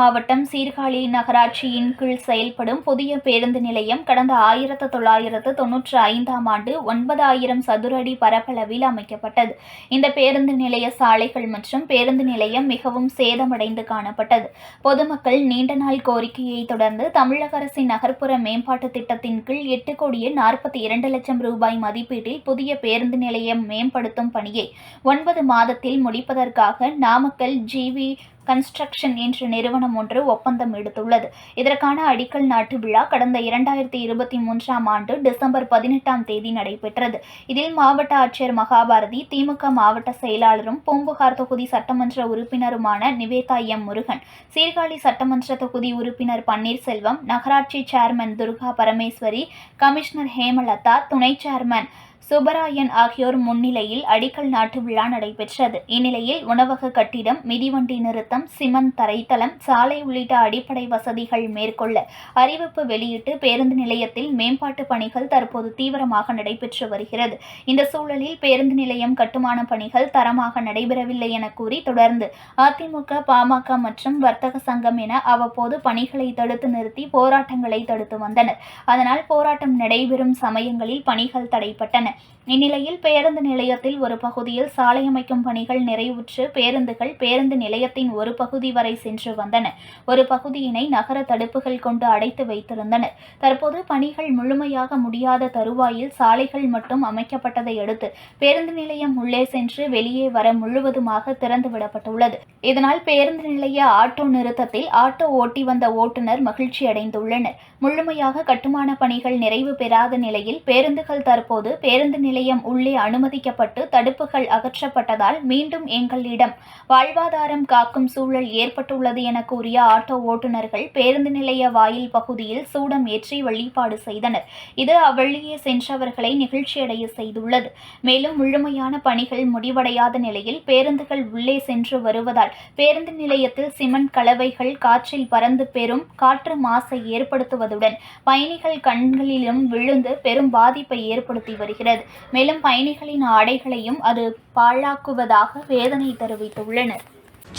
மாவட்டம் சீர்காழி நகராட்சியின் கீழ் செயல்படும் புதிய பேருந்து நிலையம் கடந்த 1995ஆம் ஆண்டு 9000 சதுர அடி பரப்பளவில் அமைக்கப்பட்டது. இந்த பேருந்து நிலைய சாலைகள் மற்றும் பேருந்து நிலையம் மிகவும் சேதமடைந்து காணப்பட்டது. பொதுமக்கள் நீண்ட நாள் கோரிக்கையை தொடர்ந்து தமிழக அரசின் நகர்ப்புற மேம்பாட்டு திட்டத்தின் கீழ் 8,42 லட்சம் ரூபாய் மதிப்பீட்டில் புதிய பேருந்து நிலையம் மேம்படுத்தும் பணியை 9 மாதத்தில் முடிப்பதற்காக நாமக்கல் ஜிவி கன்ஸ்ட்ரக்ஷன் என்ற நிறுவனம் ஒன்று ஒப்பந்தம் எடுத்துள்ளது. இதற்கான அடிக்கல் நாட்டு விழா கடந்த 2023ஆம் ஆண்டு டிசம்பர் 18ஆம் தேதி நடைபெற்றது. இதில் மாவட்ட ஆட்சியர் மகாபாரதி, திமுக மாவட்ட செயலாளரும் பூம்புகார் தொகுதி சட்டமன்ற உறுப்பினருமான நிவேதா எம். முருகன், சீர்காழி சட்டமன்ற தொகுதி உறுப்பினர் பன்னீர்செல்வம், நகராட்சி சேர்மன் துர்கா பரமேஸ்வரி, கமிஷனர் ஹேமலதா, துணை சேர்மன் சுப்பராயன் ஆகியோர் முன்னிலையில் அடிக்கல் நாட்டு விழா நடைபெற்றது. இந்நிலையில் உணவக கட்டிடம், மிதிவண்டி நிறுத்தம், சிமெண்ட் தரைத்தளம், சாலை உள்ளிட்ட அடிப்படை வசதிகள் மேற்கொள்ள அறிவிப்பு வெளியிட்டு பேருந்து நிலையத்தில் மேம்பாட்டு பணிகள் தற்போது தீவிரமாக நடைபெற்று வருகிறது. இந்த சூழலில் பேருந்து நிலையம் கட்டுமான பணிகள் தரமாக நடைபெறவில்லை என கூறி தொடர்ந்து அதிமுக, பாமக மற்றும் வர்த்தக சங்கம் என அவ்வப்போது பணிகளை தடுத்து நிறுத்தி போராட்டங்களை தடுத்து வந்தனர். அதனால் போராட்டம் நடைபெறும் சமயங்களில் பணிகள் தடைப்பட்டன. இந்நிலையில் பேருந்து நிலையத்தில் ஒரு பகுதியில் சாலை அமைக்கும் பணிகள் நிறைவுற்று பேருந்து நிலையத்தின் ஒரு பகுதி வரை சென்று வந்தன. ஒரு பகுதியினை நகர தடுப்புகள் கொண்டு அடைத்து வைத்திருந்தனர். தற்போது பணிகள் முழுமையாக முடியாத தருவாயில் சாலைகள் மட்டும் அமைக்கப்பட்டதை அடுத்து பேருந்து நிலையம் உள்ளே சென்று வெளியே வர முழுவதுமாக திறந்துவிடப்பட்டுள்ளது. இதனால் பேருந்து நிலைய ஆட்டோ நிறுத்தத்தில் ஆட்டோ ஓட்டி வந்த ஓட்டுநர் மகிழ்ச்சி அடைந்துள்ளனர். முழுமையாக கட்டுமான பணிகள் நிறைவு பெறாத நிலையில் பேருந்துகள் தற்போது பேருந்து நிலையம் உள்ளே அனுமதிக்கப்பட்டு தடுப்புகள் அகற்றப்பட்டதால் மீண்டும் எங்களிடம் வாழ்வாதாரம் காக்கும் சூழல் ஏற்பட்டுள்ளது என கூறிய ஆட்டோ ஓட்டுநர்கள் பேருந்து நிலைய வாயில் பகுதியில் சூடம் ஏற்றி வழிபாடு செய்தனர். இது அவ்வழியே சென்றவர்களை நிகழ்ச்சியடைய செய்துள்ளது. மேலும் முழுமையான பணிகள் முடிவடையாத நிலையில் பேருந்துகள் உள்ளே சென்று வருவதால் பேருந்து நிலையத்தில் சிமெண்ட் கலவைகள் காற்றில் பறந்து பெரும் காற்று மாசை ஏற்படுத்துவதுடன் பயணிகள் கண்களிலும் விழுந்து பெரும் பாதிப்பை ஏற்படுத்தி வருகிறது. மேலும் பயணிகளின் ஆடைகளையும் அது பாழாக்குவதாக வேதனை தெரிவித்துள்ளனர்.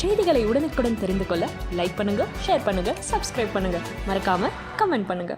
செய்திகளை உடனுக்குடன் தெரிந்து கொள்ள லைக் பண்ணுங்க, ஷேர் பண்ணுங்க, சப்ஸ்கிரைப் பண்ணுங்க, மறக்காம கமெண்ட் பண்ணுங்க.